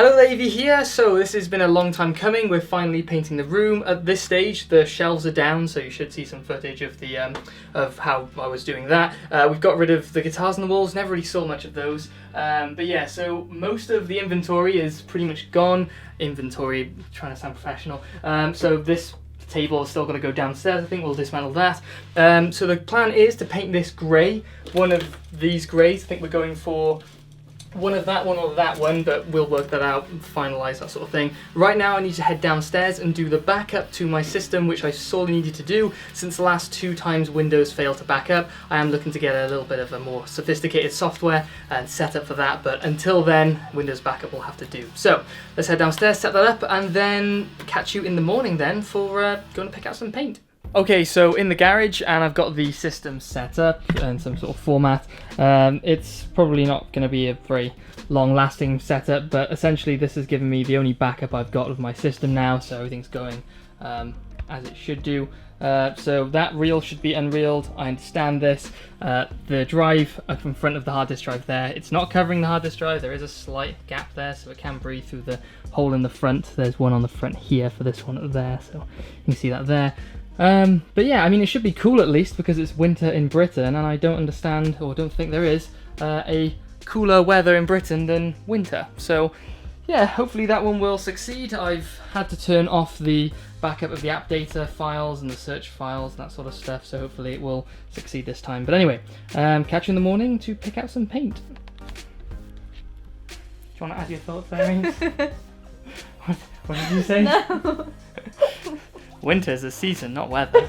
Hello there, Evie here. So this has been a long time coming. We're finally painting the room. At this stage, the shelves are down, so you should see some footage of the of how I was doing that. We've got rid of the guitars on the walls. Never really saw much of those. But yeah, so most of the inventory is pretty much gone. Inventory, trying to sound professional. So this table is still going to go downstairs. I think we'll dismantle that. So the plan is to paint this grey. One of these greys. I think we're going for one of that one or that one, but we'll work that out and finalise that sort of thing. Right now I need to head downstairs and do the backup to my system, which I sorely needed to do since the last 2 times Windows failed to back up. I am looking to get a little bit of a more sophisticated software and set up for that, but until then, Windows backup will have to do. So let's head downstairs, set that up, and then catch you in the morning then for going to pick out some paint. Okay, so in the garage, and I've got the system set up and some sort of format. It's probably not going to be a very long-lasting setup, but essentially this has given me the only backup I've got of my system now, so everything's going as it should do. So that reel should be unreeled, I understand this. The drive up in front of the hard disk drive there, it's not covering the hard disk drive, there is a slight gap there so it can breathe through the hole in the front. There's one on the front here for this one there, so you can see that there. But yeah, I mean, it should be cool at least because it's winter in Britain, and I don't understand, or don't think there is, a cooler weather in Britain than winter. So yeah, hopefully that one will succeed. I've had to turn off the backup of the app data files and the search files and that sort of stuff, so hopefully it will succeed this time. But anyway, catch you in the morning to pick out some paint. Do you want to add your thoughts there, Reese? What did you say? No. Winter's a season, not weather.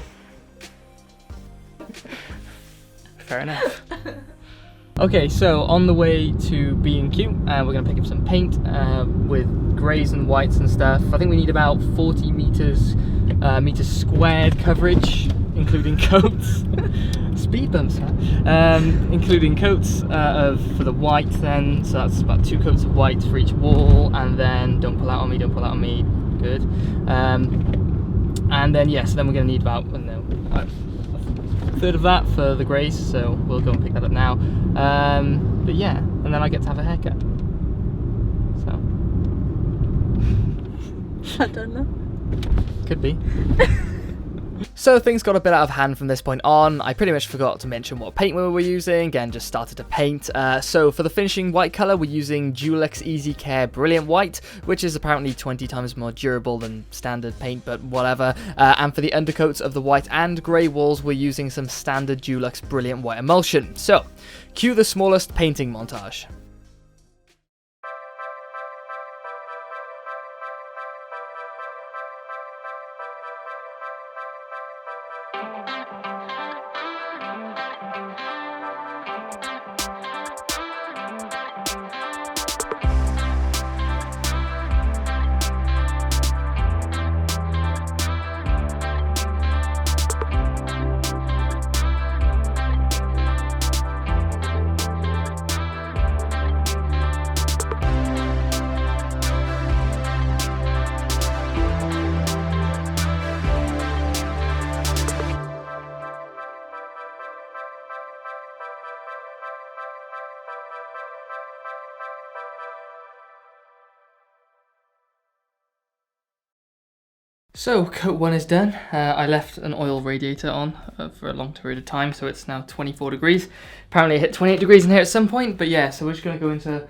Fair enough. Okay, so on the way to B&Q, we're going to pick up some paint with greys and whites and stuff. I think we need about 40 meters squared coverage, including coats. Speed bumps, huh? Including coats for the white then, so that's about 2 coats of white for each wall, and then don't pull out on me, don't pull out on me, good. And then yes, then we're going to need about a third of that for the greys, so we'll go and pick that up now. But yeah, and then I get to have a haircut. So I don't know. could be. So things got a bit out of hand from this point on. I pretty much forgot to mention what paint we were using and just started to paint. So for the finishing white colour, we're using Dulux Easy Care Brilliant White, which is apparently 20 times more durable than standard paint, but whatever. And for the undercoats of the white and grey walls, we're using some standard Dulux Brilliant White emulsion. So cue the smallest painting montage. So coat 1 is done. I left an oil radiator on for a long period of time, so it's now 24 degrees. Apparently it hit 28 degrees in here at some point, but yeah, so we're just going to go into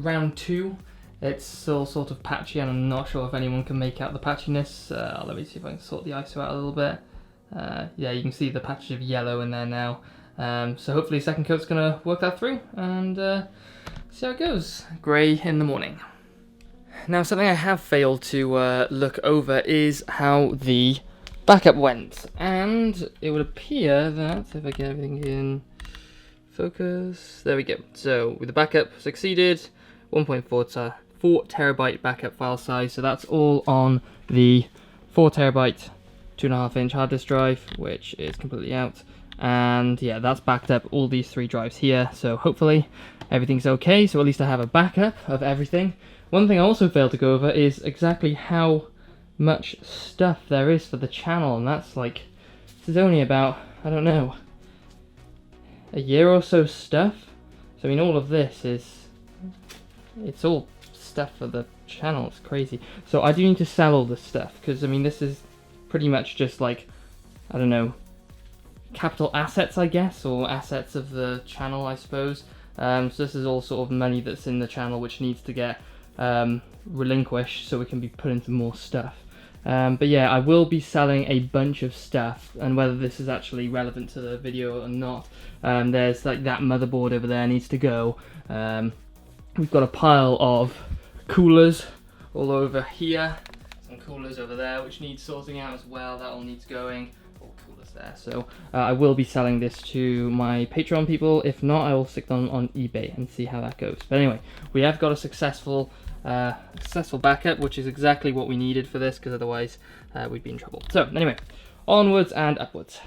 round 2. It's still sort of patchy, and I'm not sure if anyone can make out the patchiness. Let me see if I can sort the ISO out a little bit. Yeah, you can see the patches of yellow in there now. So hopefully second coat's going to work that through, and see how it goes. Grey in the morning. Now, something I have failed to look over is how the backup went, and it would appear that, if I get everything in focus, there we go. So, with the backup succeeded, 1.4 terabyte backup file size, so that's all on the 4 terabyte 2.5 inch hard disk drive, which is completely out, and yeah, that's backed up all these 3 drives here, so hopefully everything's okay, so at least I have a backup of everything. One thing I also failed to go over is exactly how much stuff there is for the channel, and that's like, this is only about, I don't know, a year or so stuff. So I mean, all of this is, it's all stuff for the channel. It's crazy. So I do need to sell all this stuff, because I mean this is pretty much just like, I don't know, capital assets, I guess, or assets of the channel, I suppose. So this is all sort of money that's in the channel which needs to get relinquished so it can be put into more stuff. But yeah, I will be selling a bunch of stuff, and whether this is actually relevant to the video or not, there's like that motherboard over there needs to go. We've got a pile of coolers all over here, some coolers over there which need sorting out as well, that all needs going. All coolers there. So I will be selling this to my Patreon people. If not, I will stick them on eBay and see how that goes. But anyway, we have got a successful backup, which is exactly what we needed for this, because otherwise we'd be in trouble. So anyway, onwards and upwards.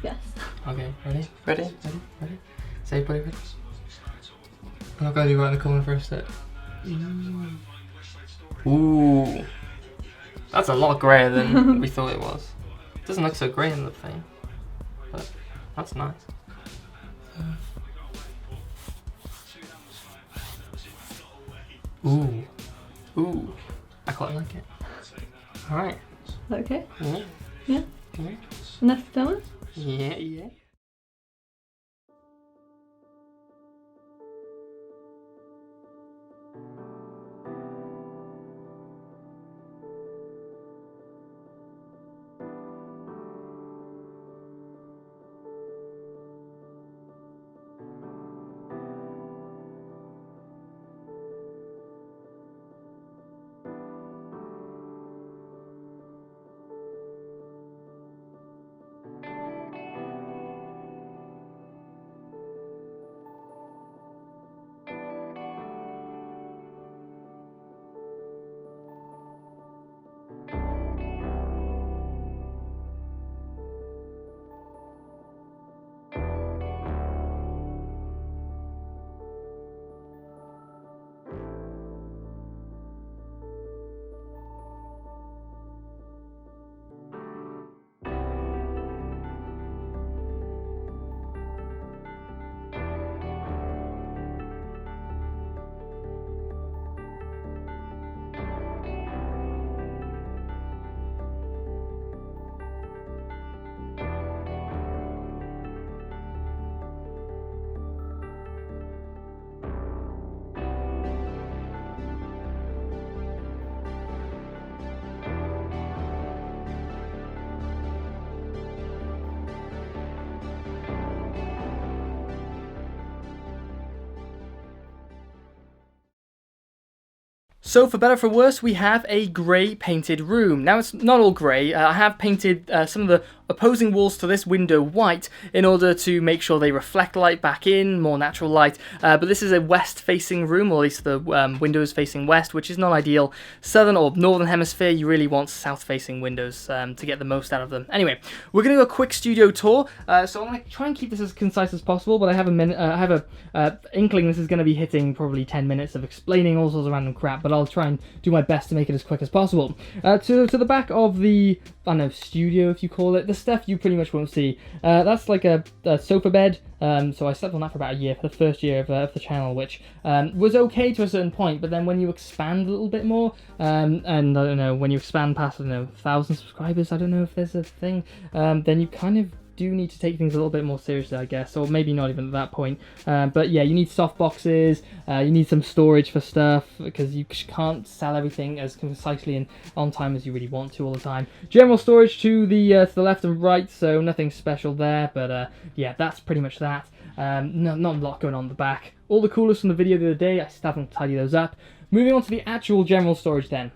Yes. Okay, ready? Ready? Is everybody ready? I'm not gonna do right in the corner for a sec. Ooh. That's a lot grayer than we thought it was. It doesn't look so grey in the thing, but that's nice. Ooh. Ooh. I quite like it. Alright. Okay. Yeah. Yeah. Yeah. Enough filming? Yeah. So for better or for worse, we have a grey painted room. Now it's not all grey. I have painted some of the opposing walls to this window white in order to make sure they reflect light back in, more natural light. But this is a west-facing room, or at least the window is facing west, which is not ideal. Southern or northern hemisphere, you really want south-facing windows to get the most out of them. Anyway, we're going to do a quick studio tour. So I'm going to try and keep this as concise as possible, but I have a inkling this is going to be hitting probably 10 minutes of explaining all sorts of random crap, but I'll try and do my best to make it as quick as possible. To the back of the, I don't know, studio if you call it, the stuff you pretty much won't see. That's like a sofa bed. So I slept on that for about a year, for the first year of the channel, which was okay to a certain point, but then when you expand a little bit more, and I don't know, when you expand past, I don't know, 1,000 subscribers, I don't know if there's a thing, then you kind of do need to take things a little bit more seriously, I guess, or maybe not even at that point. But yeah, you need soft boxes, you need some storage for stuff, because you can't sell everything as concisely and on time as you really want to all the time. General storage to the left and right, so nothing special there, but yeah, that's pretty much that. Not a lot going on the back. All the coolers from the video the other day, I still haven't tidied those up. Moving on to the actual general storage then.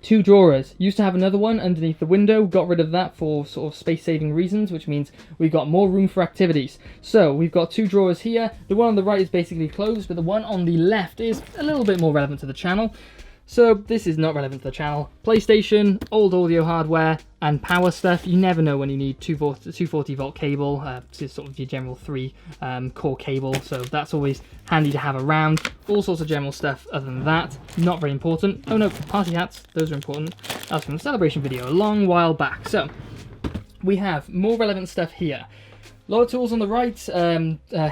2 drawers. Used to have another one underneath the window, got rid of that for sort of space saving reasons, which means we've got more room for activities. So we've got 2 drawers here. The one on the right is basically closed, but the one on the left is a little bit more relevant to the channel. So this is not relevant to the channel. PlayStation, old audio hardware, and power stuff. You never know when you need 240 volt cable, to sort of your general 3 core cable, so that's always handy to have around. All sorts of general stuff other than that, not very important. Oh no, party hats, those are important. That was from the celebration video a long while back. So we have more relevant stuff here. A lot of tools on the right,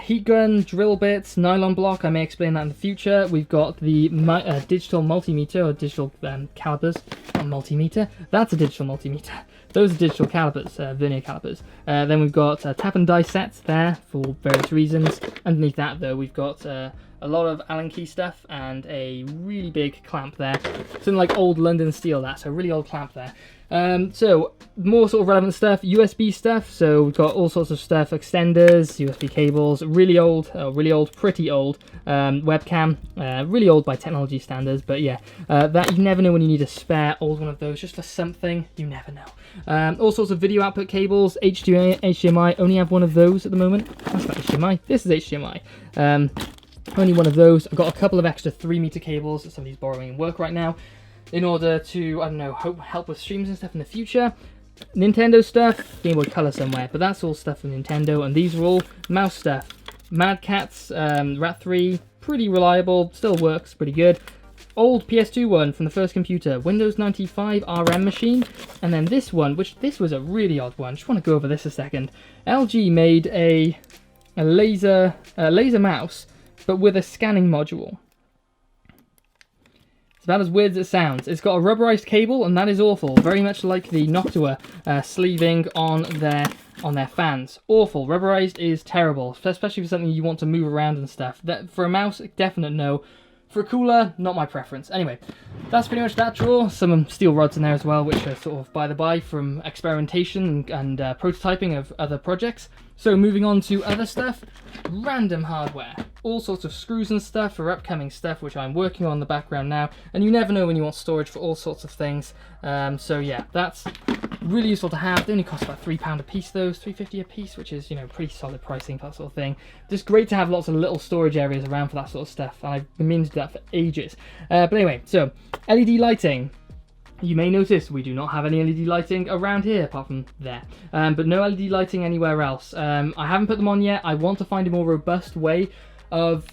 heat gun, drill bits, nylon block, I may explain that in the future. We've got the digital multimeter, or digital calipers, not multimeter, that's a digital multimeter. Those are digital calipers, vernier calipers. Then we've got tap and die sets there for various reasons. Underneath that though, we've got a lot of Allen key stuff and a really big clamp there. Something like old London steel, that's a really old clamp there. So more sort of relevant stuff, USB stuff, so we've got all sorts of stuff, extenders, USB cables, really old, pretty old webcam, really old by technology standards, but yeah, that you never know when you need a spare old one of those just for something, you never know. All sorts of video output cables, HDMI, only have one of those at the moment. That's not HDMI, this is HDMI. Only one of those. I've got a couple of extra 3-meter cables that somebody's borrowing in work right now, in order to, I don't know, help with streams and stuff in the future. Nintendo stuff, Game Boy Color somewhere, but that's all stuff from Nintendo, and these are all mouse stuff. Mad Catz, Rat 3, pretty reliable, still works pretty good. Old PS2 one from the first computer, Windows 95 RM machine, and then this one, which this was a really odd one, just want to go over this a second. LG made a laser mouse, but with a scanning module. About as weird as it sounds. It's got a rubberized cable, and that is awful. Very much like the Noctua sleeving on their fans. Awful. Rubberized is terrible, especially for something you want to move around and stuff. That for a mouse, definite no. For a cooler, not my preference. Anyway, that's pretty much that drawer. Some steel rods in there as well, which are sort of by the by from experimentation and prototyping of other projects. So moving on to other stuff, random hardware. All sorts of screws and stuff for upcoming stuff, which I'm working on in the background now. And you never know when you want storage for all sorts of things. So yeah, that's really useful to have. They only cost about £3 a piece, those, £3.50 a piece, which is, you know, pretty solid pricing for that sort of thing. Just great to have lots of little storage areas around for that sort of stuff. And I've been meaning to do that for ages. But anyway, so LED lighting. You may notice we do not have any LED lighting around here apart from there, but no LED lighting anywhere else. I haven't put them on yet. I want to find a more robust way of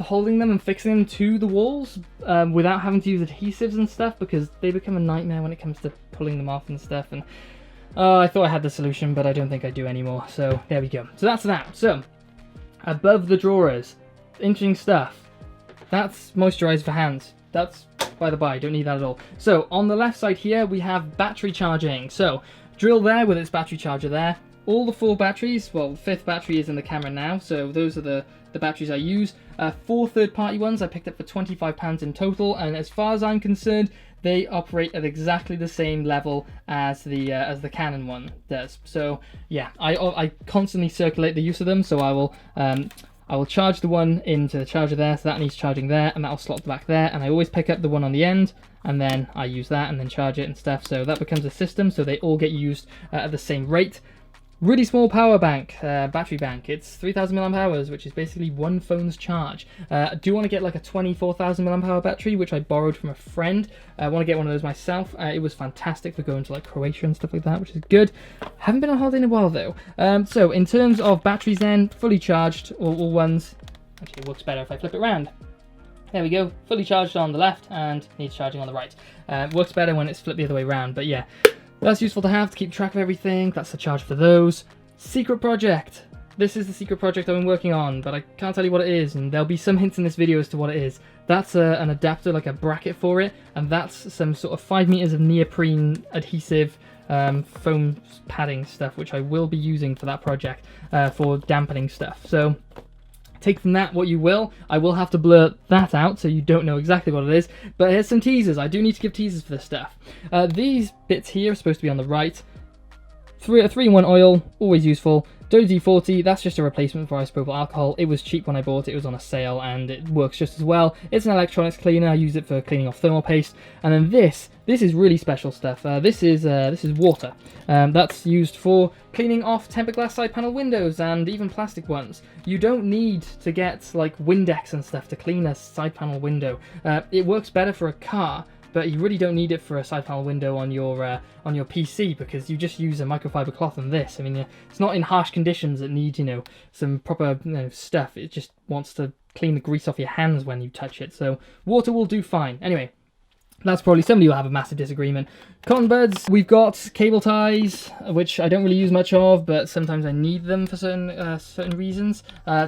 holding them and fixing them to the walls without having to use adhesives and stuff, because they become a nightmare when it comes to pulling them off and stuff. And I thought I had the solution, but I don't think I do anymore. So there we go. So that's that. So above the drawers, interesting stuff. That's moisturizer for hands. That's by the by, don't need that at all. So on the left side here, we have battery charging. So drill there with its battery charger there. All the 4 batteries, well, the 5th battery is in the camera now, so those are the batteries I use. 4 third-party ones I picked up for £25 in total, and as far as I'm concerned, they operate at exactly the same level as the Canon one does. So yeah, I constantly circulate the use of them, so I will charge the one into the charger there, so that needs charging there, and that'll slot back there, and I always pick up the one on the end, and then I use that and then charge it and stuff, so that becomes a system, so they all get used at the same rate. Really small power bank, battery bank. It's 3000 mAh, which is basically one phone's charge. I do want to get like a 24,000 mAh battery, which I borrowed from a friend. I want to get one of those myself. It was fantastic for going to like Croatia and stuff like that, which is good. Haven't been on holiday in a while though. So in terms of batteries then, fully charged, all ones. Actually, it works better if I flip it around. There we go, fully charged on the left and needs charging on the right. Works better when it's flipped the other way around, but yeah. That's useful to have to keep track of everything. That's the charge for those. Secret project. This is the secret project I've been working on, but I can't tell you what it is, and there'll be some hints in this video as to what it is. That's an adapter, like a bracket for it, and that's some sort of 5 meters of neoprene adhesive foam padding stuff, which I will be using for that project for dampening stuff. So take from that what you will. I will have to blur that out so you don't know exactly what it is, but here's some teasers. I do need to give teasers for this stuff. These bits here are supposed to be on the right. 3-in-1 oil, always useful. WD-40, that's just a replacement for isopropyl alcohol. It was cheap when I bought it, it was on a sale, and it works just as well. It's an electronics cleaner, I use it for cleaning off thermal paste. And then this is really special stuff. This is water. That's used for cleaning off tempered glass side panel windows and even plastic ones. You don't need to get like Windex and stuff to clean a side panel window. It works better for a car, but you really don't need it for a side panel window on your PC, because you just use a microfiber cloth and this. I mean, it's not in harsh conditions that need, some proper stuff. It just wants to clean the grease off your hands when you touch it. So water will do fine. Anyway, that's probably somebody will have a massive disagreement. Cotton buds, we've got cable ties, which I don't really use much of, but sometimes I need them for certain reasons.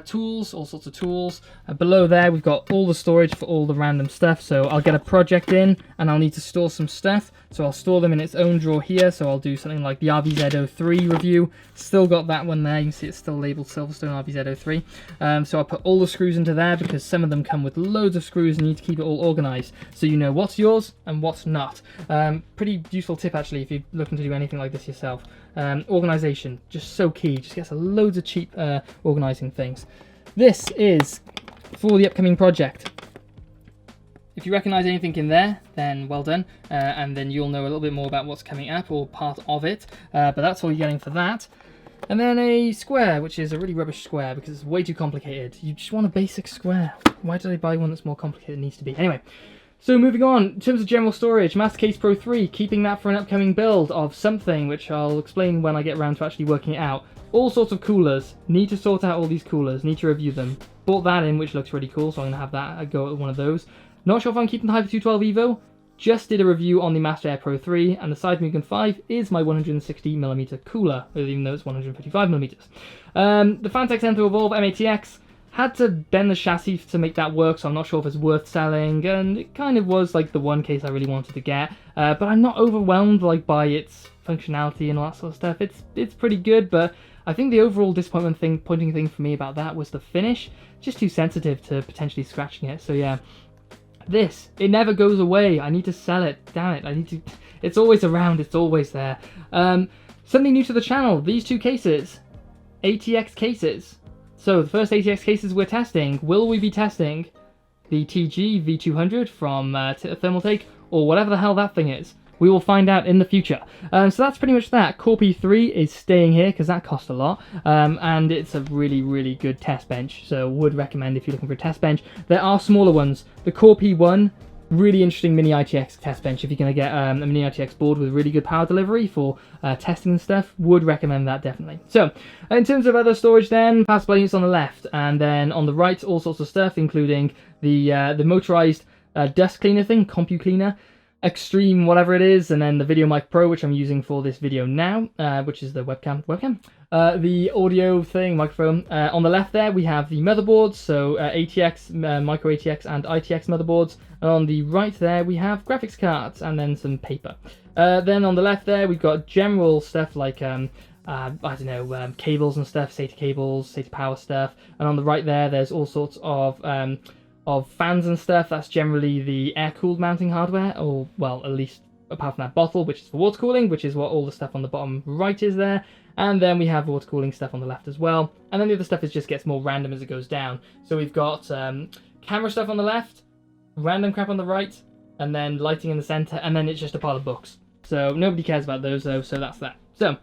Tools, all sorts of tools. Below there, we've got all the storage for all the random stuff. So I'll get a project in, and I'll need to store some stuff. So I'll store them in its own drawer here. So I'll do something like the RVZ03 review. Still got that one there. You can see it's still labeled Silverstone RVZ03. So I'll put all the screws into there, because some of them come with loads of screws and you need to keep it all organized, so you know what's yours and what's not. Pretty useful tip actually if you're looking to do anything like this yourself. Organization, just so key. Just gets loads of cheap organizing things. This is for the upcoming project. If you recognize anything in there, then well done, and then you'll know a little bit more about what's coming up or part of it, but that's all you're getting for that. And then a square, which is a really rubbish square because it's way too complicated. You just want a basic square. Why did I buy one that's more complicated than it needs to be? Anyway, so moving on, in terms of general storage, Mastercase Pro 3, keeping that for an upcoming build of something, which I'll explain when I get around to actually working it out. All sorts of coolers. Need to sort out all these coolers, need to review them. Bought that in, which looks really cool, so I'm going to have that go at one of those. Not sure if I'm keeping the Hyper 212 Evo. Just did a review on the Master Air Pro 3, and the Sidemugen 5 is my 160mm cooler, even though it's 155mm. The Fantex Enter Evolve M80X, had to bend the chassis to make that work, so I'm not sure if it's worth selling, and it kind of was like the one case I really wanted to get, but I'm not overwhelmed by its functionality and all that sort of stuff. It's pretty good, but I think the overall pointing thing for me about that was the finish. Just too sensitive to potentially scratching it, so yeah. This, it never goes away. I need to sell it. Damn it, it's always around, it's always there. Something new to the channel, these two cases. ATX cases. So the first ATX cases we're testing, will we be testing the TG V200 from Thermaltake, or whatever the hell that thing is? We will find out in the future. So that's pretty much that. Core P3 is staying here because that cost a lot, and it's a really, really good test bench, so would recommend if you're looking for a test bench. There are smaller ones. The Core P1, really interesting mini ITX test bench. If you're going to get a mini ITX board with really good power delivery for testing and stuff, would recommend that definitely. So in terms of other storage then, power supply units on the left, and then on the right all sorts of stuff, including the motorized dust cleaner thing, Compu Cleaner, Extreme whatever it is, and then the Video Mic Pro, which I'm using for this video now, which is the webcam, the audio thing, microphone. On the left there we have the motherboards, so ATX, micro ATX and ITX motherboards, and on the right there we have graphics cards and then some paper. Then on the left there we've got general stuff like I don't know, cables and stuff, SATA cables, SATA power stuff, and on the right there's all sorts of fans and stuff. That's generally the air-cooled mounting hardware, or, well, at least apart from that bottle, which is for water cooling, which is what all the stuff on the bottom right is there. And then we have water cooling stuff on the left as well. And then the other stuff just gets more random as it goes down. So we've got camera stuff on the left, random crap on the right, and then lighting in the center, and then it's just a pile of books. So nobody cares about those though, so that's that. So,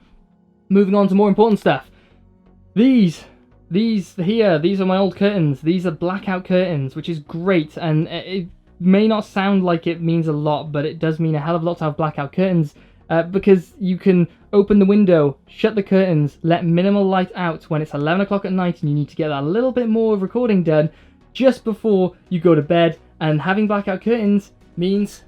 moving on to more important stuff. These are my old curtains. These are blackout curtains, which is great, and it may not sound like it means a lot, but it does mean a hell of a lot to have blackout curtains, because you can open the window, shut the curtains, let minimal light out when it's 11 o'clock at night and you need to get that little bit more recording done just before you go to bed. And having blackout curtains means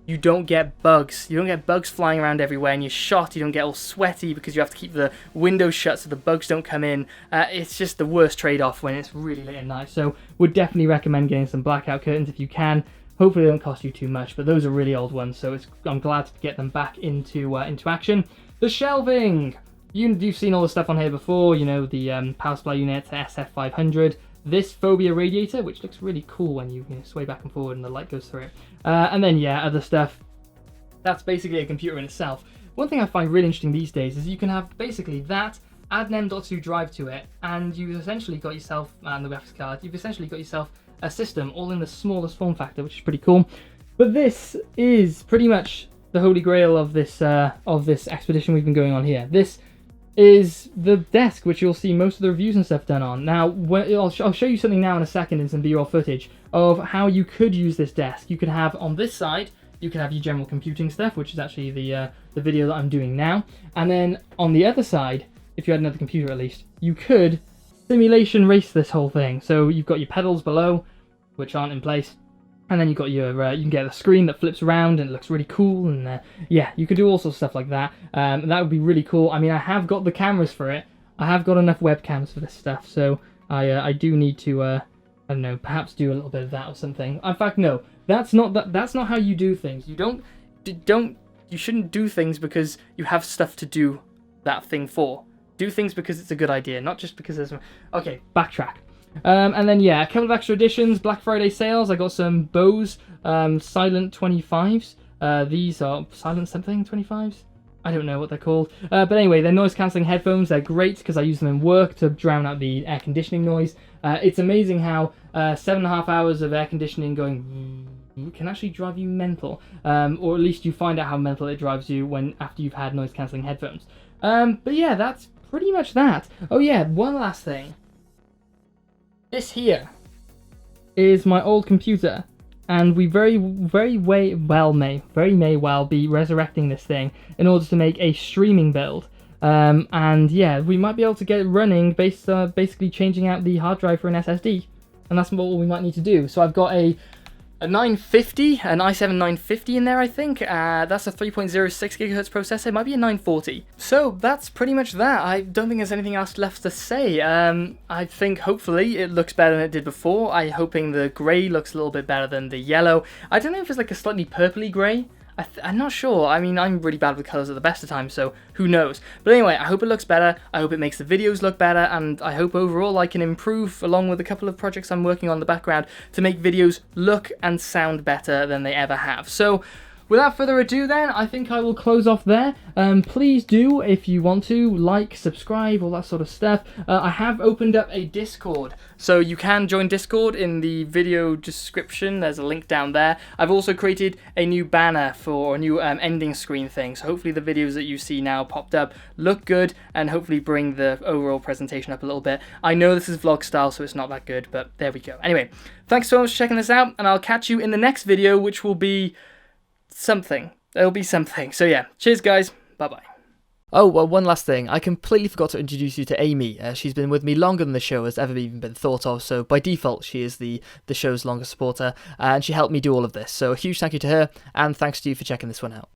you don't get bugs. You don't get bugs flying around everywhere, and you're shot. You don't get all sweaty because you have to keep the window shut so the bugs don't come in. It's just the worst trade-off when it's really late at night. So would definitely recommend getting some blackout curtains if you can. Hopefully they don't cost you too much, but those are really old ones, so I'm glad to get them back into action. The shelving! You've seen all the stuff on here before, you know, the power supply unit, SF500, this Phobia radiator, which looks really cool when you sway back and forward and the light goes through it. And then, yeah, other stuff. That's basically a computer in itself. One thing I find really interesting these days is you can have basically that, add an M.2 drive to it, and you've essentially got yourself, and the graphics card, you've essentially got yourself a system all in the smallest form factor, which is pretty cool. But this is pretty much the holy grail of this expedition we've been going on here. This is the desk, which you'll see most of the reviews and stuff done on. Now, I'll show you something now in a second in some B-roll footage of how you could use this desk. You could have on this side, you could have your general computing stuff, which is actually the video that I'm doing now. And then on the other side, if you had another computer at least, you could simulation race this whole thing. So you've got your pedals below, which aren't in place. And then you've got your, you can get a screen that flips around and it looks really cool. And yeah, you could do all sorts of stuff like that. That would be really cool. I mean, I have got the cameras for it. I have got enough webcams for this stuff. So I do need to, I don't know, perhaps do a little bit of that or something. In fact, no, that's not how you do things. You shouldn't do things because you have stuff to do that thing for. Do things because it's a good idea, not just because there's... Okay, backtrack. And then, yeah, a couple of extra additions, Black Friday sales. I got some Bose Silent 25s. These are Silent something 25s? I don't know what they're called. But anyway, they're noise-cancelling headphones. They're great because I use them in work to drown out the air conditioning noise. It's amazing how 7.5 hours of air conditioning going can actually drive you mental. Or at least you find out how mental it drives you after you've had noise-cancelling headphones. But yeah, that's pretty much that. Oh yeah, one last thing. This here is my old computer, and we very may well be resurrecting this thing in order to make a streaming build. And yeah, we might be able to get it running based basically changing out the hard drive for an SSD, and that's what we might need to do. So I've got a 950, an i7 950 in there, I think. That's a 3.06 gigahertz processor. It might be a 940. So that's pretty much that. I don't think there's anything else left to say. I think hopefully it looks better than it did before. I'm hoping the grey looks a little bit better than the yellow. I don't know if it's like a slightly purpley grey. I'm not sure. I mean, I'm really bad with colours at the best of times, so who knows. But anyway, I hope it looks better. I hope it makes the videos look better, and I hope overall I can improve, along with a couple of projects I'm working on in the background, to make videos look and sound better than they ever have. So, without further ado then, I think I will close off there. Please do, if you want to, like, subscribe, all that sort of stuff. I have opened up a Discord, so you can join Discord in the video description. There's a link down there. I've also created a new banner for a new ending screen thing, so hopefully the videos that you see now popped up look good and hopefully bring the overall presentation up a little bit. I know this is vlog style, so it's not that good, but there we go. Anyway, thanks so much for checking this out, and I'll catch you in the next video, which will be something. There'll be something. So yeah, cheers guys, bye bye. Oh, well, one last thing. I completely forgot to introduce you to Amy. She's been with me longer than the show has ever even been thought of, so by default she is the show's longest supporter, and she helped me do all of this. So a huge thank you to her, and thanks to you for checking this one out.